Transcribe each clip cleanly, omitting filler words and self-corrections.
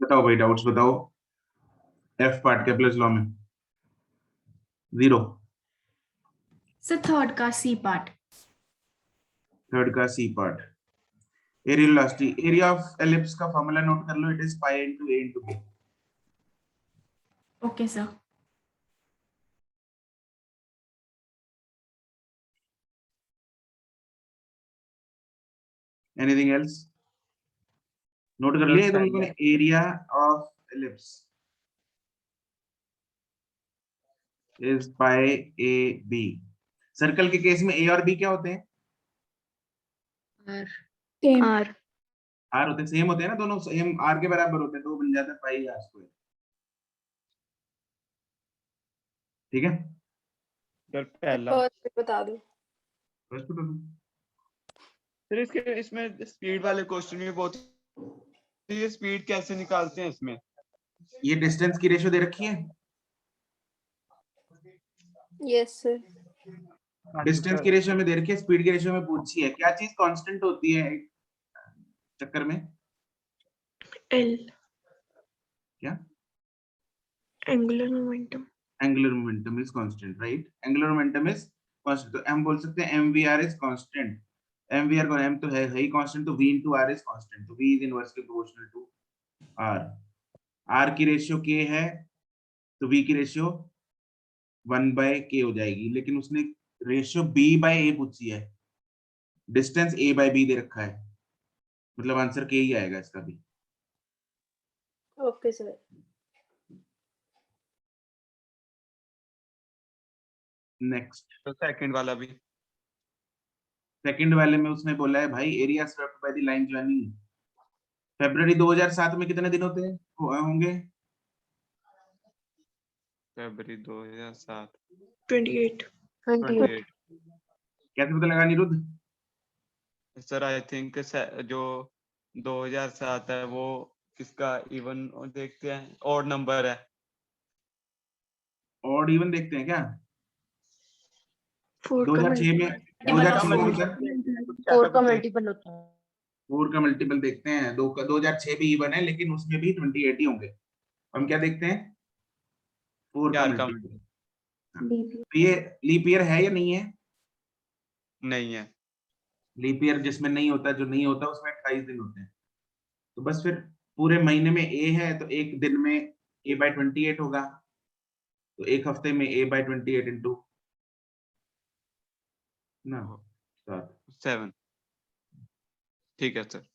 बताओ भाई, डाउट्स बताओ। एफ पार्ट केपलर्स लॉ में 0, सर थर्ड का सी पार्ट। थर्ड का C part. Area velocity, area of ellipse का फॉर्मूला नोट कर लो, it is pi into A into B. Okay sir. Anything else? Note कर लिया तुम लोगों ने? Area of ellipse is pi A B. Circle के केस में ए और बी क्या होते हैं? आर आर होते हैं, सेम होते हैं ना, दोनों सेम आर के बराबर होते हैं, तो वो बन जाता है पाई आर स्क्वायर। ठीक है, सर पहला बता दो। फर्स्ट बता दो। सर इसके इसमें स्पीड वाले क्वेश्चन में बहुत, ये स्पीड कैसे निकालते हैं इसमें? ये डिस्टेंस की रेशियो दे रखी है। Yes sir. डिस्टेंस की रेशियो में दे रखी है, स्पीड की रेशियो में पूछी है। क्या चीज कांस्टेंट होती है एक चक्कर में? एल, क्या? Angular momentum. Angular momentum is constant, right? Angular momentum is constant, तो हम बोल सकते हैं mvr इज कांस्टेंट। mvr को m तो है ही कांस्टेंट, तो v into r is constant, तो v is inversely proportional to r। r की रेशियो k है, तो v की रेशियो 1/k हो जाएगी, लेकिन उसने रेशियो b/a पूछी है, डिस्टेंस a/b दे रखा है, मतलब आंसर k ही आएगा इसका भी। Okay sir. नेक्स्ट, तो सेकंड वाला भी। सेकंड वाले में उसने बोला है भाई, area swept by the line joining February 2007 में कितने दिन होते हैं होंगे? फरवरी 2007 28। 28। कैसे पता लगा निरुद्ध? सर आई थिंक जो 2007 है वो किसका इवन देखते हैं, ऑड नंबर है। ऑड इवन देखते हैं क्या? 4 का 2006 में, Multiple 2006 में of होता है। 4 का मल्टीपल होता है। 4 का मल्टीपल देखते हैं, 2006 भी इवन है, लेकिन उसमें भी 28 ही होंगे। हम क्या देखते हैं? 4 का 4 का मल्टीपल। तो ये लीप ईयर है या नहीं है? नहीं है। लीप ईयर जिसमें नहीं होता, जो नहीं होता उसमें 28 दिन होते हैं। तो बस फिर पूरे महीने में ए है, तो एक दिन में a/28 होगा, तो एक हफ्ते में a/28 इंटू ना 7। ठीक है सर।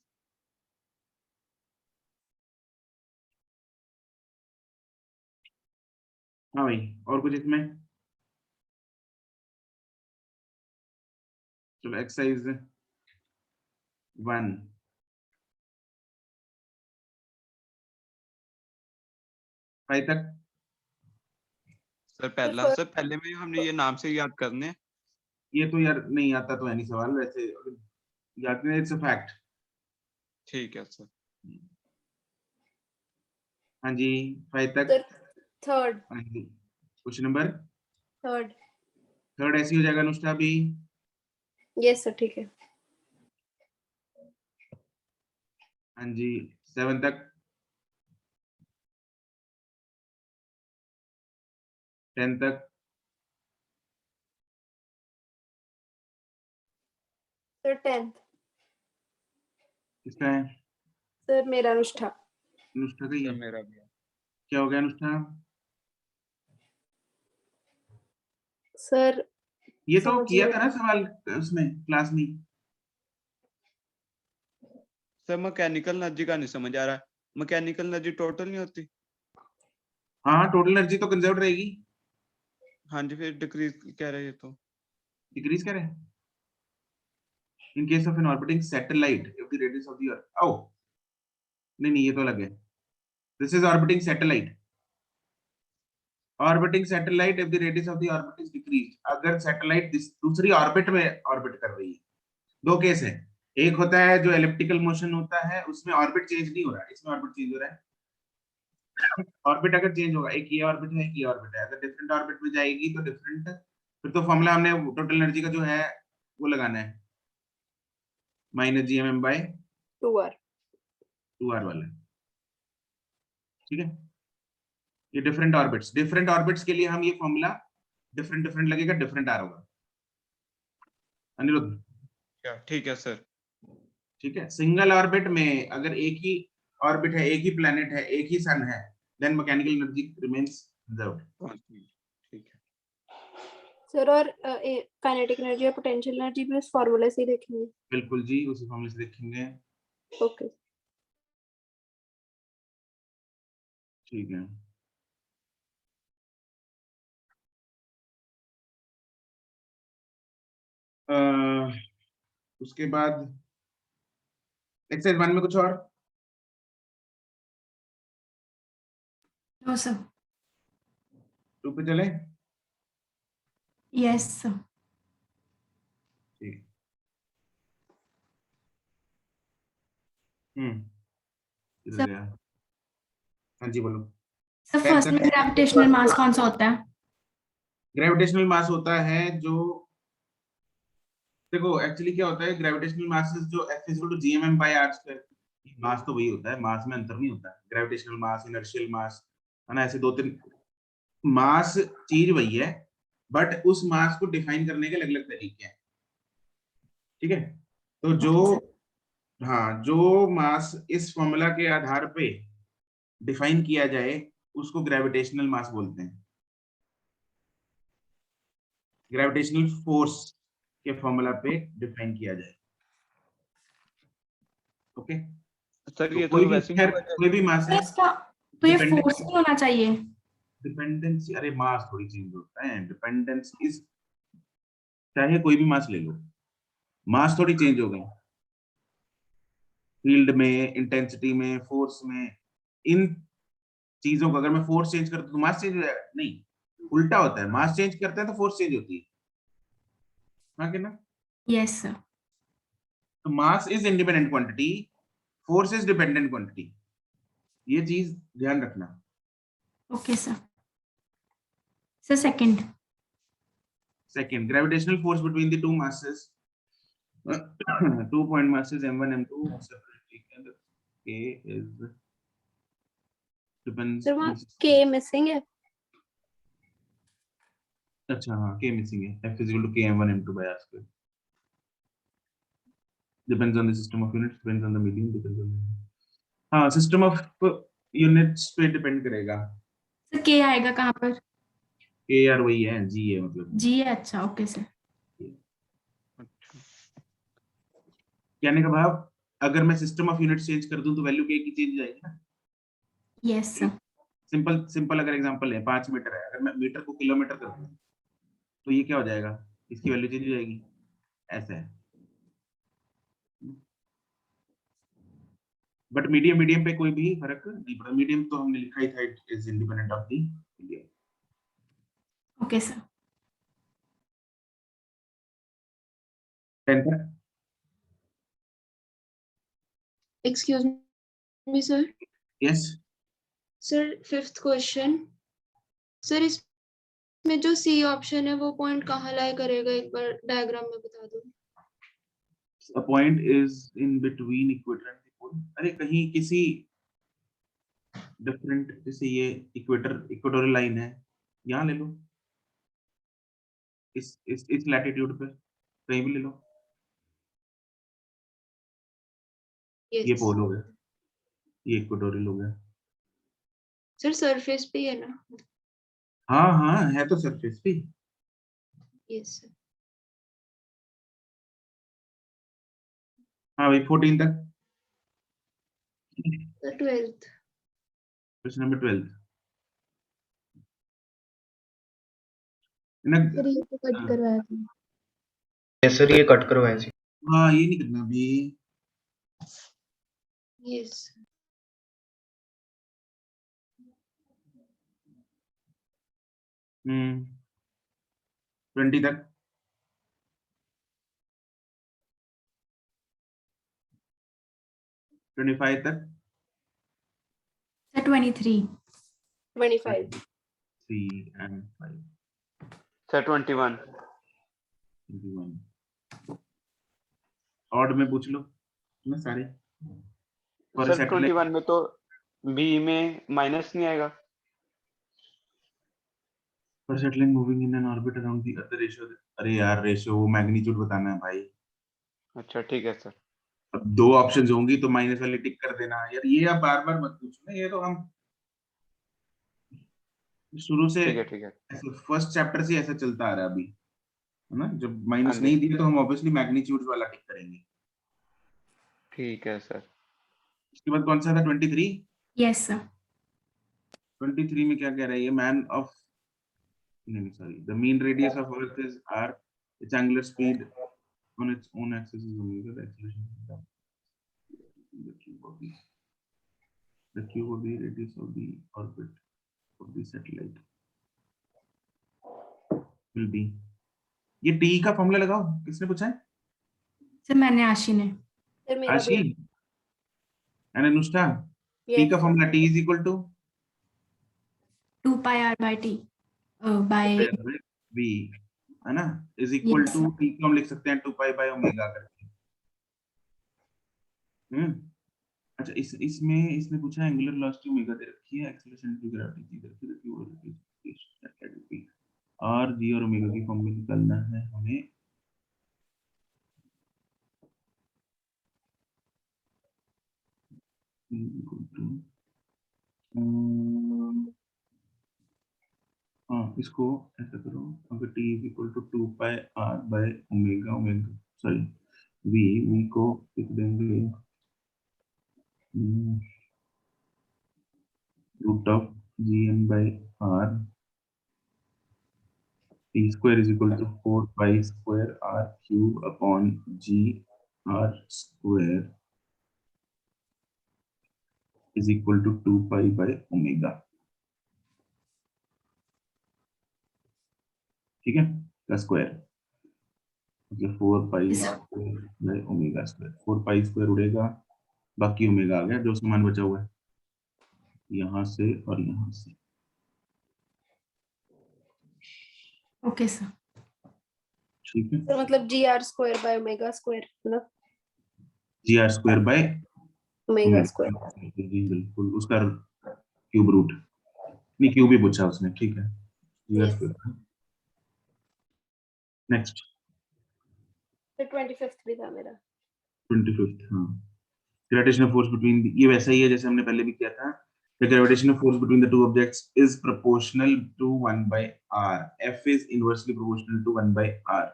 हाँ भाई, और कुछ इसमें? चलो एक्सरसाइज 1 5 तक। सर पहला, सर पहले में हमने ये नाम से याद करने हैं। ये तो यार नहीं आता तो है नहीं सवाल, वैसे याद नहीं, इट्स अ फैक्ट। ठीक है सर। हाँ जी, 5 तक। थर्ड। हाँ जी, क्वेश्चन नंबर थर्ड। थर्ड ऐसी हो जाएगा अनुष्ठा भी। यस सर ठीक है। हाँ जी, 7 तक। 10 तक। Sir 10th। किसका है? सर मेरा अनुष्ठा। अनुष्ठा का ही सर है। मेरा भी है। क्या हो गया अनुष्ठा? सर ये तो समझ किया नहीं था ना सवाल उसमें क्लास में। सर मैकेनिकल एनर्जी का नहीं समझ आ रहा है। मैकेनिकल एनर्जी टोटल नहीं होती? हाँ, टोटल एनर्जी तो कंजर्व रहेगी। हाँ जी, फिर डिक्रीज कह रहे हैं तो। डिक्रीज करे in case of an orbiting satellite if the radius of the earth. ओ नहीं नहीं, ये तो अलग है। This is orbiting satellite. Orbiting satellite if the radius of the orbit is decreased, अगर सैटेलाइट दूसरी ऑर्बिट में ऑर्बिट कर रही है। दो केस है, एक होता है जो एलिप्टिकल मोशन होता है, उसमें ऑर्बिट चेंज नहीं हो रहा है, इसमें ऑर्बिट चेंज हो रहा है। ऑर्बिट अगर चेंज होगा, एक ये ऑर्बिट है, एक ये ऑर्बिट है, अगर डिफरेंट ऑर्बिट में जाएगी तो डिफरेंट, फिर तो फॉर्मूला हमने टोटल एनर्जी का जो है वो लगाना है, -gmm/2r टू आर। वाला। ठीक है, ये डिफरेंट ऑर्बिट्स के लिए हम ये फॉर्मूला डिफरेंट डिफरेंट लगेगा, डिफरेंट आर होगा। अनिरुद्ध ठीक है सर। ठीक है, सिंगल ऑर्बिट में अगर एक ही ऑर्बिट है, एक ही प्लेनेट है, एक ही सन है, then mechanical energy remains conserved. ठीक है सर और काइनेटिक एनर्जी और पोटेंशियल एनर्जी भी उस फॉर्मूले से ही देखेंगे। बिल्कुल जी, उसी फॉर्मूले से देखेंगे। ओके। ठीक है, उसके बाद एक्सरसाइज 1 में कुछ और? No sir. 2 पे चले? Yes sir. ठीक। किधर सर गया? हाँ जी बोलो। सर फर्स्ट में ग्रेविटेशनल मास कौन सा होता है? ग्रेविटेशनल मास होता है जो, देखो एक्चुअली क्या होता है, ग्रेविटेशनल मास जो F is equal to gmm by r square, mass तो वही होता है, मास में अंतर नहीं होता है। ग्रेविटेशनल मास, इनर्शियल मास, है ना, ऐसे 2-3 मास चीज वही है, बट उस मास को डिफाइन करने के अलग अलग तरीके हैं। ठीक है, तो जो, Okay, sir. हाँ, जो मास इस फॉर्मूला के आधार पे डिफाइन किया जाए उसको ग्रेविटेशनल मास बोलते हैं। ग्रेविटेशनल फोर्स के फॉर्मूला पे डिफाइन किया जाए। ओके, सर, तो ये कोई तो भी, वैसे ही खैर होगा कोई भी मास तो है, इसका तो ये फोर्स नहीं होना चाहिए। डिपेंडेंसी, अरे मास थोड़ी चेंज होता है, डिपेंडेंस इज, चाहे कोई भी मास ले लो, मास थोड़ी चेंज हो गई। फील्ड में, इंटेंसिटी में, फोर्स में, इन चीजों को अगर मैं फोर्स चेंज करता हूं तो मास चेंज हो जाएगा? नहीं, उल्टा होता है, मास चेंज करते हैं तो फोर्स चेंज होती है। हाँ कि ना? Yes sir. तो mass is independent quantity, force is dependent quantity, ये चीज ध्यान रखना। Okay sir. Sir second. Second, gravitational force between the two masses, 2 point masses m1 m2 are separately and k is depends sir on वहाँ the system. के missing है। अच्छा हाँ, k missing है, f is equal to k m1 m2 by r square, depends on the system of units, depends on the medium, depends on the, हाँ, system of units पे depend करेगा। Sir के आएगा कहाँ पर? k यार वही है, g है मतलब। जी है, अच्छा ओके सर। कहने का भाव, अगर मैं सिस्टम ऑफ यूनिट चेंज कर दूं तो वैल्यू k की चेंज हो जाएगी ना। Yes sir. सिंपल सिंपल अगर एग्जांपल है, 5 मीटर है, अगर मैं मीटर को किलोमीटर कर दूं तो ये क्या हो जाएगा, इसकी वैल्यू चेंज हो जाएगी, ऐसा है। बट मीडियम मीडियम पे कोई भी फर्क नहीं पड़ता, मीडियम तो हमने लिखा ही था, it is independent of the medium. Okay sir. 10 तक? Excuse me, sir. Yes, Sir, fifth question. Sir, इसमें जो C ऑप्शन है वो पॉइंट कहाँ लाई करेगा, एक बार डायग्राम में बता दो। a point is in between equator and the pole, अरे कहीं किसी डिफरेंट, जैसे ये इक्वेटोरियल लाइन है, यहाँ ले लो, इस लैटिट्यूड पे कहीं भी ले लो, ये Yes. पोल हो गया, ये इक्वेटोरियल हो गया। सर सरफेस पे ही है ना? हाँ हाँ, है तो सरफेस पे। Yes, sir. हाँ भाई, 14 तक। The 12th. क्वेश्चन नंबर 12 ना। सर ये तो कट करवाया था। यस सर, ये कट करवाए थे। हाँ, ये नहीं करना अभी। Yes. हम्म, 20 तक। 25 तक। सर 23। 25। 3 and 5, sir 21। 21। ऑड में पूछ लो ना सारे, और सर सेटल 21 में तो बी में माइनस नहीं आएगा? पर settling moving in an orbit around the earth ratio, अरे यार रेशियो वो मैग्नीट्यूड बताना है भाई। अच्छा ठीक है सर। अब दो ऑप्शंस होंगी तो माइनस वाली टिक कर देना यार, ये आप बार बार मत पूछो ना, ये तो हम शुरू से ठीक है। फर्स्ट चैप्टर से ऐसा चलता आ रहा है अभी, है ना। जब हाँ माइनस जी, नहीं दिया तो हम ऑब्वियसली मैग्नीट्यूड वाला टिक करेंगे। ठीक है सर। उसके बाद कौन सा था 23? Yes, sir. 23 में क्या कह रहा है ये, मैन ऑफ, नहीं sorry, the mean radius of earth is r, its angular speed on its own axis is omega, the acceleration the cube of the radius of the orbit of the satellite will be, ये t का formula लगाओ, किसने पूछा है? Sir मैंने आशी ने। Sir मेरा आशी भी एंड अनुष्ठा, t yes का sir. Formula t is equal to 2 pi r by t by v, है ना, is equal Yes. to t को हम लिख सकते हैं 2 pi by omega करके। अच्छा इसमें इसने पूछा एंगुलर वेलोसिटी ओमेगा दे रखी है, एक्सेलरेशन की ग्रेविटी दे रखी है, क्यू और जी और ओमेगा की फॉर्म में निकालना है हमें। हाँ इसको ऐसा करो, अगर t is equal to 2 pi r by omega, omega sorry v को लिख देंगे root of gn by r, t square is equal to 4 pi square r cube upon g r square is equal to 2 pi by omega। ठीक है, का square मतलब 4 pi by omega square, 4 pi square उड़ेगा, बाकी omega आ गया, जो समान बचा हुआ है यहाँ से और यहाँ से। Okay sir. ठीक है, तो मतलब gr square by omega square है ना, G R square by omega square। जी बिल्कुल, उसका क्यूब रूट, नहीं क्यूब ही पूछा उसने, ठीक है G R Yes. Square. Next फिर 25th भी था मेरा। 25th, हाँ ग्रेविटेशनल फोर्स बिटवीन, ये वैसा ही है जैसे हमने पहले भी किया था। The gravitational force between the two objects is proportional to 1 by r. F is inversely proportional to 1 by r.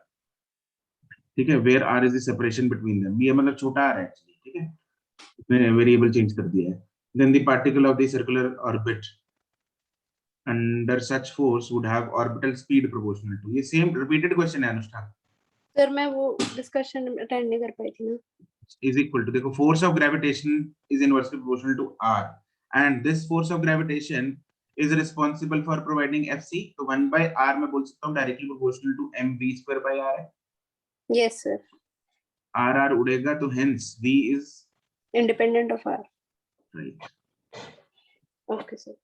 ठीक है, where r is the separation between them. ये मतलब छोटा r है एक्चुअली, ठीक है, इसमें वेरिएबल चेंज कर दिया है। Then the particle of the circular orbit under such force would have orbital speed proportional to, ये same repeated question है अनुष्ठा, सर मैं वो डिस्कशन अटेंड नहीं कर पाई थी ना। is equal to, देखो force of gravitation is inversely proportional to r and this force of gravitation is responsible for providing Fc, तो 1 by r मैं बोल सकता हूँ directly proportional to mv square by r है। Yes sir. r उड़ेगा तो hence v is Independent of r. right। Okay sir.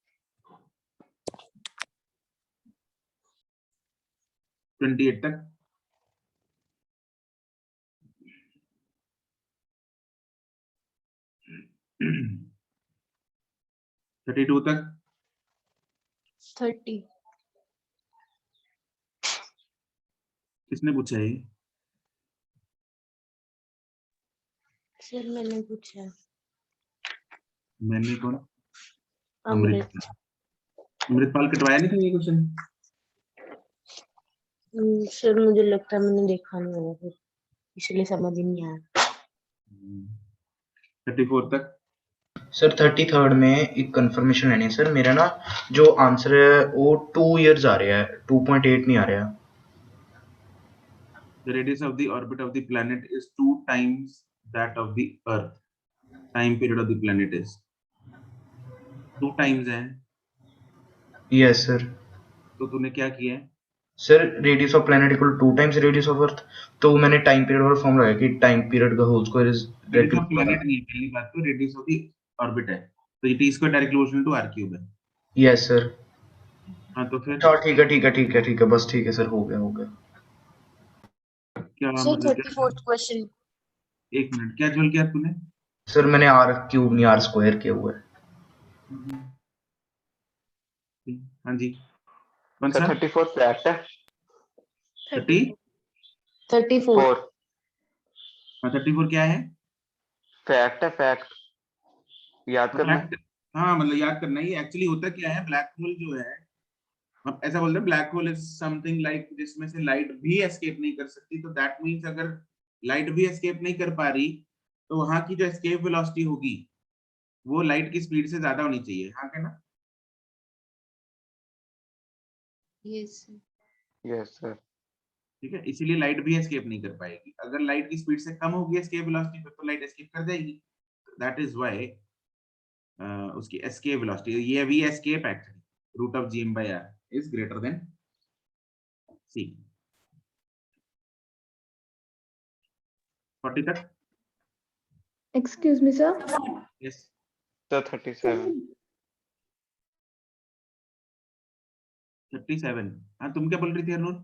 28 तक thirty two तक 30। किसने पूछा है? सर मैंने पूछा। मैंने कौन? अमृत। अमृतपाल कटवाया नहीं था ये क्वेश्चन? सर मुझे लगता है मैंने देखा नहीं होगा फिर, इसलिए समझ ही नहीं आया। 34 तक सर 33rd में एक कंफर्मेशन लेनी है सर, मेरा ना जो आंसर है वो 2 years आ रहा है, 2.8 नहीं आ रहा। the radius of the orbit of the planet is 2 times that of the earth, time period of the planet is 2 times है, यस सर। तो तूने क्या किया है? Sir radius of planet equal 2 times radius of earth, तो मैंने time period वाला form लगाया कि टाइम पीरियड का whole square is radius of planet नहीं है, पहली बात तो रेडियस ऑफ द ऑर्बिट है, तो ये t square directly proportional to r cube है। Yes sir. हाँ तो फिर अच्छा ठीक है बस ठीक है सर, हो गया। क्या सर मतलब 34th क्वेश्चन। एक मिनट, क्या ज्वल किया तूने? सर मैंने आर क्यूब नहीं आर स्क्वायर किया हुआ है। हाँ जी, कौन सर सा? 34 फैक्ट है। 30? 34 4 हाँ, 34 क्या है? फैक्ट है, फैक्ट याद करना है। फैक्ट? हाँ, मतलब याद करना ही। एक्चुअली होता क्या है, ब्लैक होल जो है, हम ऐसा बोलते हैं black hole is something like जिसमें से लाइट भी एस्केप नहीं कर सकती। तो दैट मीन्स अगर लाइट भी एस्केप नहीं कर पा रही, तो वहां की जो एस्केप वेलोसिटी होगी वो लाइट की स्पीड से ज्यादा होनी चाहिए। हाँ क्या ना? Yes yes sir. ठीक है, इसीलिए लाइट भी एस्केप नहीं कर पाएगी। अगर लाइट की स्पीड से कम होगी एस्केप वेलोसिटी, फिर तो लाइट एस्केप कर जाएगी। दैट इज व्हाई उसकी एस्केप वेलोसिटी, ये V escape actually root of G M by R is greater than C. 40 तक? Excuse me, sir. Yes. Sir 37। 37? हाँ, तुम क्या बोल रही थी अरुण?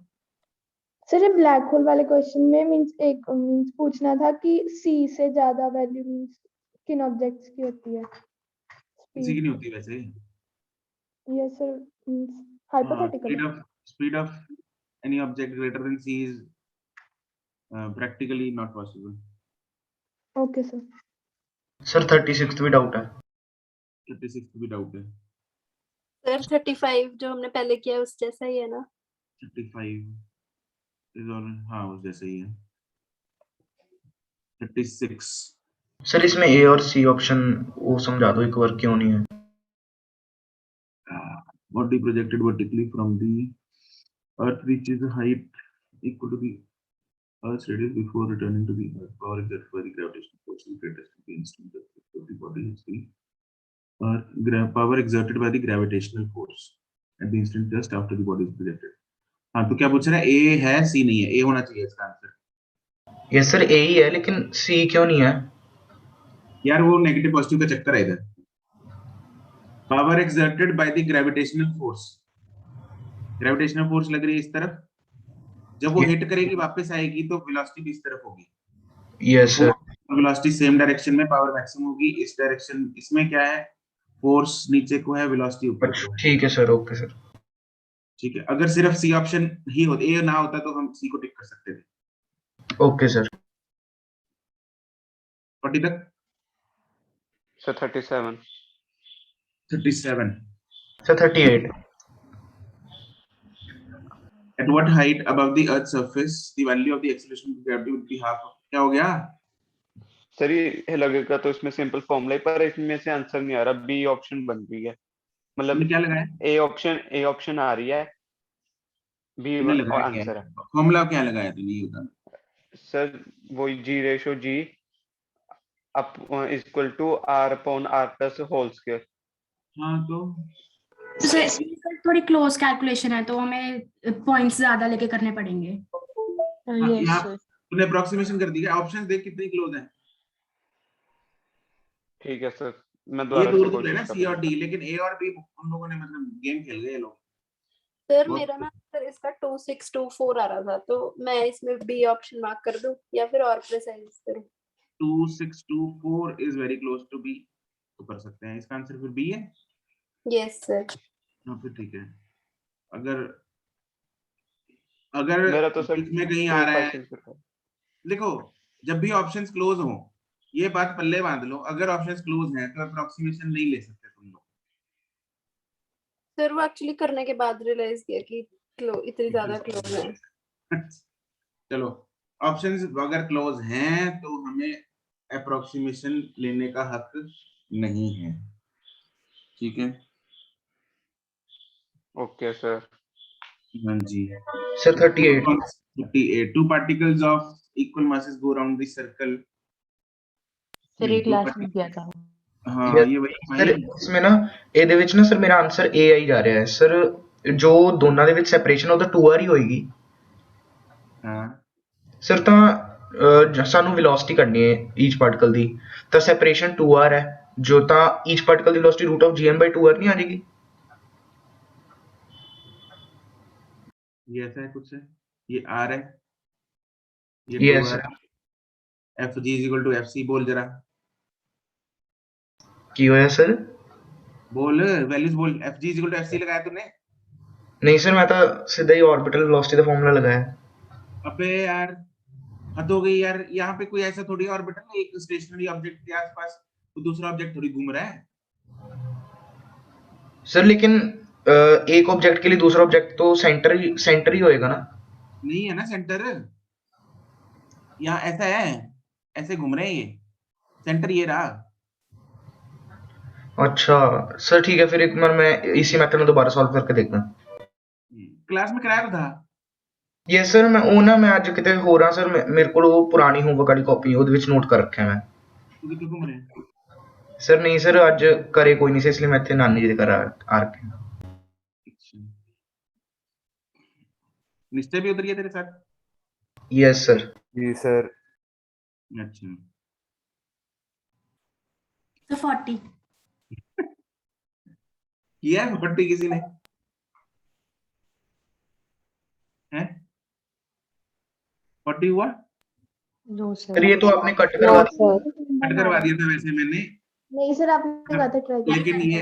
सर ये ब्लैक होल वाले क्वेश्चन में मींस पूछना था कि सी से ज्यादा वैल्यू मींस किन ऑब्जेक्ट्स की होती है किसी की नहीं होती वैसे। यस सर मींस हाँ, hypothetical speed of any object greater than c is practically not possible. Okay sir sir 36 भी डाउट है। 36 भी डाउट है। सर 35 जो हमने पहले किया उस जैसा ही है ना 35 is all, हाँ उस जैसे ही है। 36 सर इसमें ए और सी ऑप्शन वो समझा दो एक बार क्यों नहीं है। body projected vertically from the earth reaches a height equal to the earth's radius before returning to the earth. Power exerted by the gravitational force is greatest at the instant that the body hits the earth. Power exerted by the gravitational force at the instant just after the body is projected. हाँ, तो क्या पूछ रहा है? ए है, सी नहीं है? ए होना चाहिए इसका आंसर। यस सर ए ही है लेकिन सी क्यों नहीं है। यार वो नेगेटिव पॉजिटिव का चक्कर है इधर। Power exerted by the gravitational force, gravitational force लग रही है इस तरफ, जब वो हिट करेगी वापस आएगी तो वेलोसिटी भी इस तरफ होगी। Yes sir. Velocity same direction में, पावर मैक्सिमम होगी इस डायरेक्शन। इसमें क्या है, फोर्स नीचे को है, वेलोसिटी ऊपर को है। ठीक है सर, ओके सर। ठीक है, अगर सिर्फ सी ऑप्शन ही होता, ए ना होता तो हम सी को टिक कर सकते थे। Okay sir. 40 तक? Sir 37। 37? Sir 38। At what height above the Earth's surface the value of the acceleration of gravity would be half of? क्या हो गया? सर ये लगेगा तो इसमें सिंपल फॉर्मूला, पर इसमें से आंसर नहीं आ रहा। बी ऑप्शन बन रही है, मतलब तुमने क्या लगाया? ए ऑप्शन आ रही है, बी तुमने लगाया क्या आंसर है? है। फॉर्मूला क्या लगाया तुमने, ये बता। सर वही G ratio G up equal to R upon R plus whole square. हाँ तो सर इसमें सर थोड़ी क्लोज कैलकुलेशन है तो हमें पॉइंट्स ज्यादा लेके करने पड़ेंगे। हाँ, यस यहाँ सर तूने अप्रोक्सीमेशन कर दिया। ऑप्शंस देख कितनी क्लोज है। ठीक है सर, मैं ये दोबारा से दूर दूर है ना कोशिश सी और करूंगा। डी, लेकिन ए और बी उन लोगों ने मतलब गेम खेल गए ये लोग। सर बहुत- मेरा ना सर इसका 2624 आ रहा था तो मैं इसमें बी ऑप्शन मार्क कर दूं या फिर और प्रिसाइज करूं 2624 is very close to be, तो कर सकते हैं। इसका आंसर फिर बी है। यस सर हाँ फिर ठीक है। अगर अगर मेरा तो सर बीच में कहीं आ रहा है, 2564। देखो जब भी ऑप्शंस क्लोज हो, ये बात पल्ले बांध लो, अगर ऑप्शंस क्लोज हैं तो अप्रोक्सीमेशन नहीं ले सकते तुम लोग। सर वो एक्चुअली करने के बाद रियलाइज किया कि इतनी ज्यादा क्लोज है। चलो, ऑप्शंस अगर क्लोज हैं तो हमें अप्रोक्सीमेशन लेने का हक नहीं है। ठीक है? Okay sir. हाँ जी। Sir 38। 38 two particles of equal masses go around the circle। Sir नहीं, ये दो क्लास में particles- किया था। हाँ ये वही सर भाई। इसमें ना ਇਹਦੇ ਵਿੱਚ ਨਾ ਸਰ ਮੇਰਾ ਆਨਸਰ ਏ ਆਈ ਜਾ ਰਿਹਾ ਹੈ ਸਰ। ਜੋ ਦੋਨਾਂ ਦੇ ਵਿੱਚ ਸੈਪਰੇਸ਼ਨ ਉਹ ਤਾਂ 2r ਹੀ ਹੋਏਗੀ हाँ ਸਰ। ਤਾਂ ਸਾਨੂੰ ਵੈਲੋਸਿਟੀ ਕੱਢਣੀ ਹੈ ਈਚ ਪਾਰਟੀਕਲ ਦੀ, ਤਾਂ ਸੈਪਰੇਸ਼ਨ 2r ਹੈ ਜੋ, ਤਾਂ ਈਚ particle the velocity route of gm/2r नहीं आ जाएगी। ये ऐसा है कुछ है, ये आर है, ये yes 2r, F G is equal to F C. बोल जरा। की होया सर? बोल वैल्यूज बोल, fg is equal to fc लगाया तूने? नहीं सर, मैं तो सीधा ही ऑर्बिटल वेलोसिटी का फॉर्मूला लगाया है। अबे यार हद हो गई यार, यहाँ पे कोई ऐसा थोड़ी ऑर्बिटल है एक स्टेशनरी ऑब्जेक्ट के आसपास तो दूसरा ऑब्जेक्ट थोड़ी घूम रहा है। सर लेकिन एक ऑब्जेक्ट के लिए दूसरा ऑब्जेक्ट तो सेंटर ही होएगा ना। नहीं है ना सेंटर, यहाँ ऐसा है, ऐसे घूम रहे हैं ये, सेंटर ये रहा। अच्छा सर ठीक है, फिर एक बार मैं इसी मेथड में दोबारा सॉल्व करके देखता हूँ। क्लास में कराया था। ये सर मैं ਅੱਜ ਕਿਤੇ ਹੋ ਰਹਾ ਸਰ, ਮੇਰੇ ਕੋਲ ਉਹ ਪੁਰਾਣੀ ਹੋਮਵਰਕ ਵਾਲੀ ਕਾਪੀ ਉਹਦੇ ਵਿੱਚ ਨੋਟ ਕਰ ਰੱਖਿਆ ਮੈਂ। तू कितने घूम रहे हैं? ਸਰ ਨਹੀਂ ਸਰ, ਅੱਜ ਘਰੇ ਕੋਈ ਨਹੀਂ ਸੀ ਇਸ ਲਈ ਮੈਂ ਇੱਥੇ ਨਾਨੀ ਜੀ ਦੇ ਘਰ ਆ ਰੱਖਿਆ। अच्छा, निश्चय भी उधर ही है तेरे साथ? Yes sir. जी सर। अच्छा तो 40 किया है 40 किसी ने? हैं 40 हुआ? No sir sir. ये तो आपने कट करवा नो दिया। सर। कट करवा दिया था वैसे मैंने, नहीं सर, आपने कहा था ट्राई करना। लेकिन ये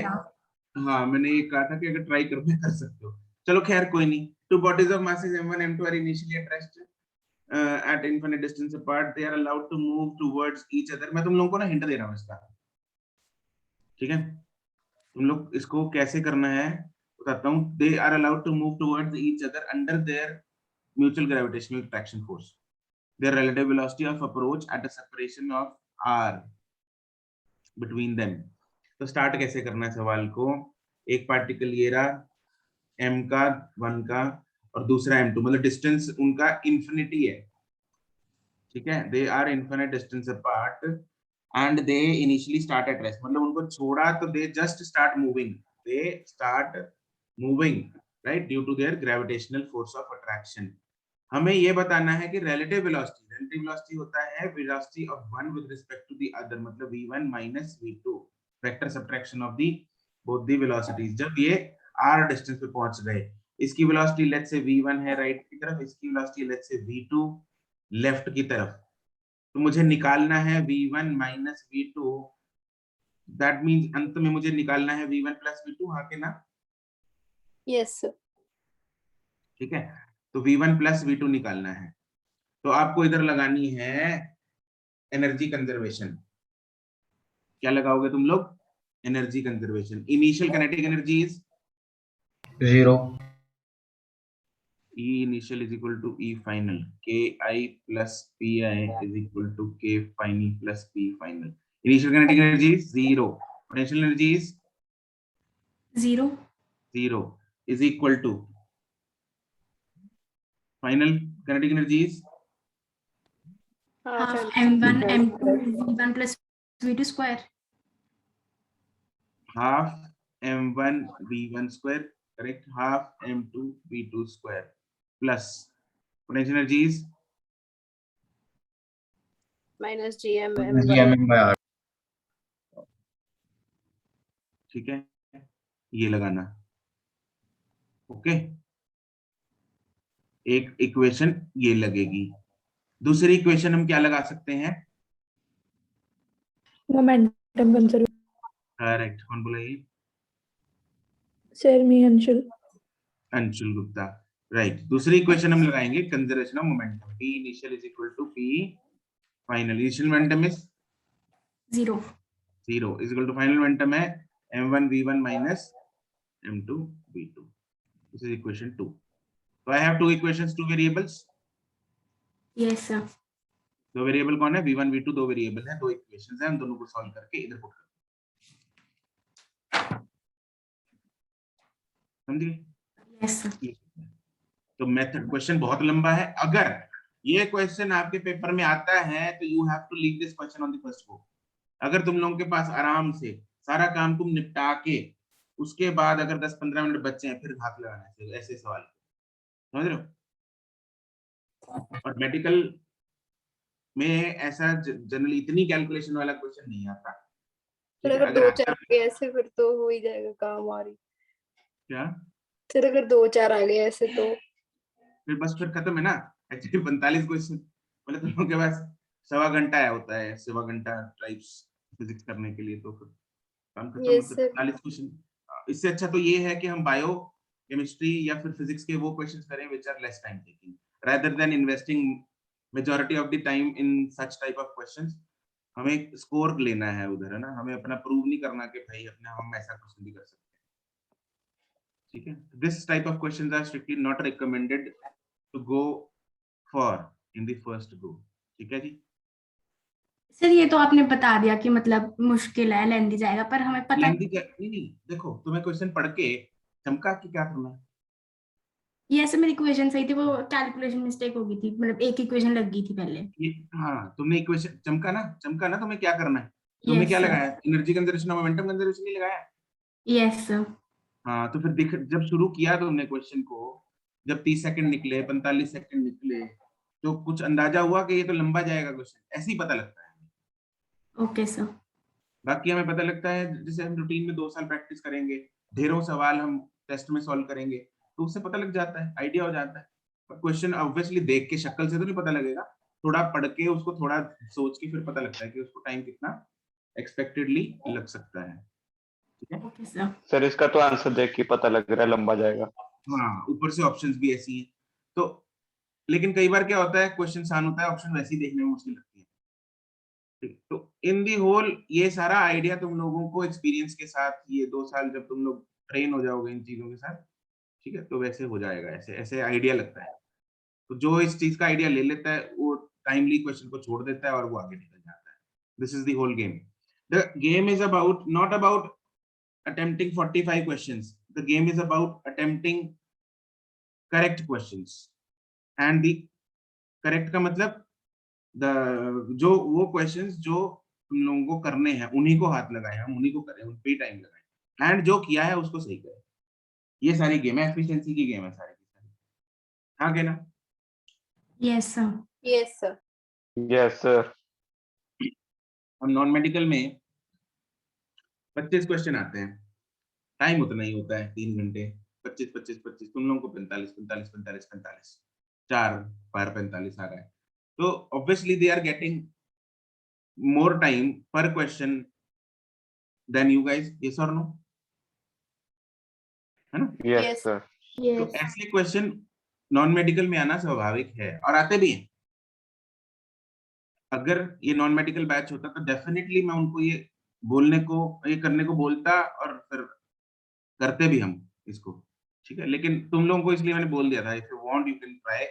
हाँ मैंने ये कहा था कि अगर ट्राई करना कर सकते हो। चलो खैर कोई नहीं। Two bodies of masses m1 m2 are initially at rest at infinite distance apart. They are allowed to move towards each other. मैं तुम लोगों को ना हिंट दे रहा हूँ इसका, ठीक है? तुम लोग इसको कैसे करना है बताता हूँ। They are allowed to move towards each other under their mutual gravitational attraction force. Their relative velocity of approach at a separation of r between them. तो स्टार्ट कैसे करना है सवाल को, एक पार्टिकल ये रहा m का 1 का और दूसरा m2, मतलब डिस्टेंस उनका इंफिनिटी है, ठीक है? They are infinite distance apart and they initially start at rest, मतलब उनको छोड़ा तो they just start moving right due to their gravitational force of attraction. हमें ये बताना है कि relative velocity होता है velocity of one with respect to the other, मतलब v1 minus v2, vector subtraction of the both the velocities. जब ये r डिस्टेंस पे पहुंच गए, इसकी वेलोसिटी लेट्स से v1 है राइट की तरफ, इसकी velocity let's say v2 left की तरफ, तो मुझे निकालना है v1 minus v2, that means अंत में मुझे निकालना है v1 plus v2, हाँ के ना? Yes sir. ठीक है, तो v1 plus v2 निकालना है, तो आपको इधर लगानी है एनर्जी कंजर्वेशन। क्या लगाओगे तुम लोग? Energy conservation. Initial kinetic energy is 0। E initial is equal to E final, Ki plus Pi is equal to K final plus P final. Initial kinetic energy is 0, potential energy is 0 is equal to final kinetic energy is half m1 m2 v1 plus v2 square, half m1 v1 square, correct? Half m2 v2 square plus potential energy is minus gm gm/r। ठीक है, ये लगाना। Okay, एक equation ये लगेगी। दूसरी equation हम क्या लगा सकते हैं? Momentum conservation. करेक्ट, कौन बोला ये? सर मी अंशुल। अंशुल गुप्ता, राइट। दूसरी इक्वेशन हम लगाएंगे conservation of momentum, P initial is equal to P final, initial momentum is 0 is equal to final momentum है m1 v1 minus m2 v2. This is equation 2. So I have two equations, two variables. yes sir। दो variable कौन है? v1 v2 दो variable है, दो equations हैं, हम दोनों को सॉल्व करके इधर पुट कर समझिए? yes sir। तो मेथड क्वेश्चन बहुत लंबा है, अगर ये क्वेश्चन आपके पेपर में आता है तो you have to leave this question on the first book. अगर तुम लोगों के पास आराम से सारा काम तुम निपटा के उसके बाद अगर 10-15 मिनट बचे हैं फिर हाथ लगाना है ऐसे सवाल, समझ रहे हो? और मेडिकल में ऐसा जनरली इतनी कैलकुलेशन वाला क्वेश्चन नहीं आता। सर अगर 2-4 आ गए ऐसे फिर तो हो ही जाएगा काम हमारी। क्या सर अगर 2-4 आ गए ऐसे तो फिर बस फिर खत्म है ना। एक्चुअली 45 क्वेश्चन बोले तुम लोगों के पास 1.25 घंटा होता है, 1.25 घंटा टाइप्स फिजिक्स करने के लिए, तो फिर काम खत्म Yes, मतलब sir. 40 क्वेश्चन। इससे अच्छा तो ये है कि हम बायो केमिस्ट्री या फिर फिजिक्स के वो क्वेश्चंस करें which are less time taking rather than investing majority of the time in such type of questions. हमें स्कोर लेना है उधर, है ना, हमें अपना प्रूव नहीं करना कि भाई अपना हम ऐसा क्वेश्चन भी कर सकते हैं, ठीक है। This type of questions are strictly not recommended to go for in the first go, ठीक है जी। सर ये तो आपने बता दिया कि मतलब मुश्किल है, लेंदी जाएगा, पर हमें पता लेंदी नहीं, देखो तुम्हें क्वेश्चन पढ़ के चमका के क्या करना है। ये ऐसे मेरी इक्वेशन सही थी, वो कैलकुलेशन मिस्टेक हो गई थी, मतलब एक इक्वेशन लग गई थी पहले। ये हाँ, तुमने इक्वेशन चमका ना, तुम्हें क्या करना है, तुमने यस क्या सर, लगाया, एनर्जी कंजर्वेशन और मोमेंटम कंजर्वेशन नहीं लगाया। यस सर, हाँ तो फिर दिख, जब शुरू किया तुमने क्वेश्चन को, जब 30 सेकंड निकले, 45 सेकंड निकले, तो कुछ अंदाजा हुआ कि ये तो लंबा जाएगा क्वेश्चन, ऐसे ही पता लगता है। Okay sir. बाकी हमें पता लगता है जैसे हम रूटीन में 2 साल प्रैक्टिस करेंगे, ढेरों सवाल हम टेस्ट में सॉल्व करेंगे, तो उससे पता लग जाता है, आइडिया हो जाता है। पर क्वेश्चन ऑब्वियसली देख के शक्ल से तो नहीं पता लगेगा, थोड़ा पढ़ के उसको थोड़ा सोच के फिर पता लगता है कि उसको टाइम कितना एक्सपेक्टेडली लग सकता है, ठीक है। Okay sir. सर इसका तो आंसर देख के पता लग रहा है लंबा जाएगा। हाँ, ऊपर से ऑप्शंस भी ऐसी हैं तो, लेकिन कई बार क्या होता है क्वेश्चन आसान होता है, ऑप्शन वैसे ही देखने में मुश्किल लगती है, ठीक। तो इन दी होल ये सारा आइडिया तुम लोगों को एक्सपीरियंस के साथ, ये 2 साल जब तुम लोग ट्रेन हो जाओगे इन चीजों के साथ, ठीक है, तो वैसे हो जाएगा, ऐसे ऐसे आइडिया लगता है। तो जो इस चीज का आइडिया ले लेता है वो टाइमली क्वेश्चन को छोड़ देता है और वो आगे निकल जाता है। This is the whole game. The game is about not about attempting 45 questions. The game is about attempting correct questions, and the correct का मतलब the जो वो questions जो तुम लोगों को करने हैं उन्हीं को हाथ लगाए, हम उन्हीं को करें, उन पे ही टाइम लगाएं, एंड जो किया है उसको सही करें। ये सारी गेम है, एफिशिएंसी की गेम है सारी की सारी, हाँ के ना। Yes sir. Yes, sir. Yes sir. हम नॉन मेडिकल में 25 क्वेश्चन आते हैं, टाइम उतना ही होता है 3 घंटे, 25 25 25, तुम लोगों को 45 45 45 45, 4 बार 45 आ रहा है, तो obviously they are getting more time पर question then you guys, yes और नो, है ना। Yes Yes. सर। तो Yes. ऐसे क्वेश्चन नॉन मेडिकल में आना स्वाभाविक है और आते भी हैं। अगर ये नॉन मेडिकल बैच होता तो डेफिनेटली मैं उनको ये बोलने को, ये करने को बोलता और फिर करते भी हम इसको, ठीक है। लेकिन तुम लोगों को इसलिए मैंने बोल दिया था, if you want you can try,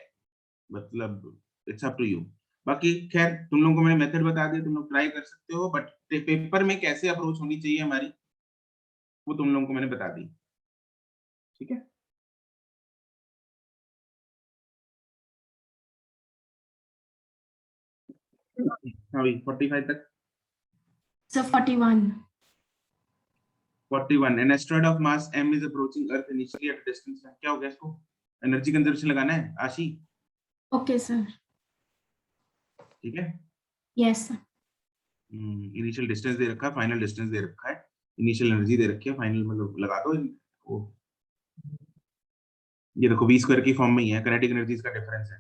मतलब इट्स अप टू यू। बाकी खैर तुम लोगों को मैंने मेथड बता दिया, तुम लोग ट्राई कर सकते हो, बट पेपर में कैसे अप्रोच होनी चाहिए हमारी वो तुम लोगों को मैंने बता दी, ठीक है। हाँ भाई 45 तक। Sir 41। 41 an asteroid of mass m is approaching earth initially at a distance, क्या हो गया इसको, एनर्जी कंजर्वेशन लगाना है आशी, ओके सर। ठीक है। Yes sir. इनिशियल डिस्टेंस दे रखा है, फाइनल डिस्टेंस दे रखा है, इनिशियल एनर्जी दे रखी है, फाइनल मतलब लगा दो वो। ये देखो v स्क्वायर की फॉर्म में ही है, काइनेटिक एनर्जीज का डिफरेंस है।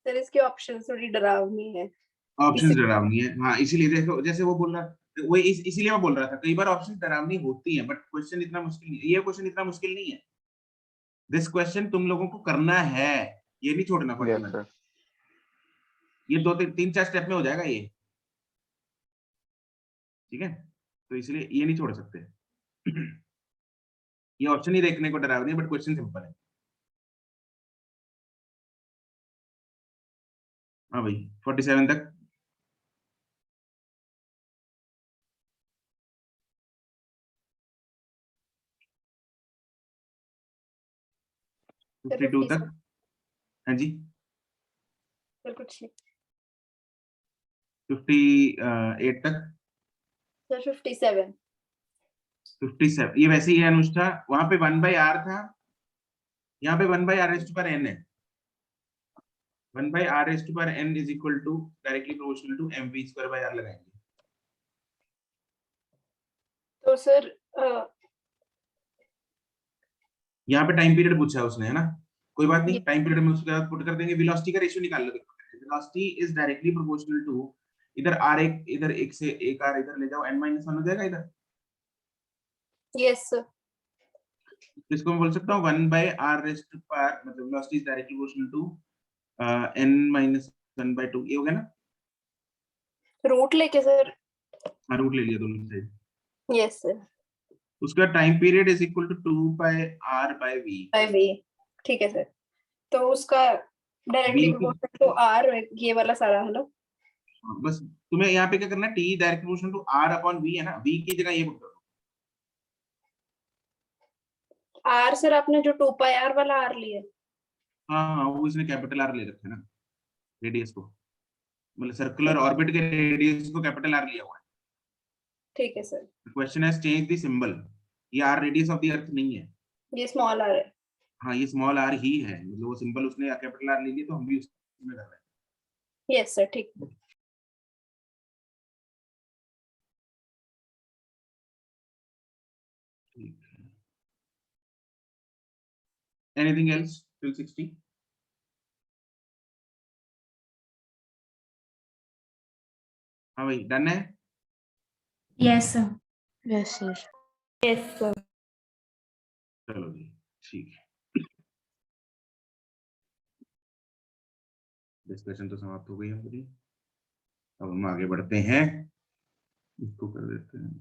Sir, इसके options थोड़ी डरावनी है। ऑप्शंस इसे- डरावनी है, हाँ इसीलिए देखो, जैसे वो बोल रहा, वो इसीलिए मैं बोल रहा था कई बार ऑप्शन डरावनी होती है, बट क्वेश्चन इतना मुश्किल नहीं है, ये क्वेश्चन इतना मुश्किल नहीं है। दिस क्वेश्चन तुम लोगों को करना है, ये नहीं छोड़ना यस 41, सर। ये 2 3 4 स्टेप में हो जाएगा ये, ठीक है। तो इसलिए ये नहीं छोड़ सकते। ये ऑप्शन ही देखने को डरावनी है, बट क्वेश्चन सिंपल है। हाँ भाई 47 तक। Sir, 52 तक। हाँ जी। Sir, कुछ नहीं। 58 तक। Sir, 57. 57 ये वैसे ही है अनुष्ठा, वहां पे 1/r था, यहाँ पे 1/r⁴n है। 1/r⁴n is equal to directly proportional to mv²/r लगाएंगे। तो sir, यहाँ पे टाइम पीरियड पूछा है उसने, है ना, कोई बात नहीं, ये- टाइम पीरियड में उसके बाद पुट कर देंगे। वेलोसिटी का रेशियो निकाल लो, velocity is directly proportional to इधर आर एक, इधर एक से एक आर इधर ले जाओ, n-1 हो जाएगा इधर। Yes sir. इसको मैं बोल सकता हूँ 1/r रेज़ टू पावर, मतलब velocity is directly proportional to n-1/2, ये हो गया ना। रूट लेके सर। हाँ, रूट ले लिया दोनों साइड। Yes sir. उसका time period is equal to 2πr/v। By V. ठीक है सर। तो उसका directly v proportional to R, ये वाला सारा है ना। बस तुम्हें यहाँ पे क्या करना है, t direct proportional to r/v है ना, v की जगह ये पुट करो। आर सर आपने जो 2 पाई आर वाला आर लिया है। हाँ, वो इसने कैपिटल आर ले रखा है ना, रेडियस को, मतलब सर्कुलर ऑर्बिट के रेडियस को कैपिटल आर लिया हुआ है। ठीक है सर। क्वेश्चन है चेंज द सिंबल। ये R radius of the earth नहीं है। ये स्मॉल आर है। हाँ, ये स्मॉल आर ही है, मतलब वो सिंबल उसने कैपिटल आर ले लिया, तो हम भी उसमें कर रहे हैं। यस सर ठीक। Anything else till 60? हाँ भाई, डन है। Yes sir. Yes sir. Yes sir. चलो जी, ठीक है, डिस्कशन तो समाप्त हो गई हमारी। अब हम आगे बढ़ते हैं, इसको कर देते हैं।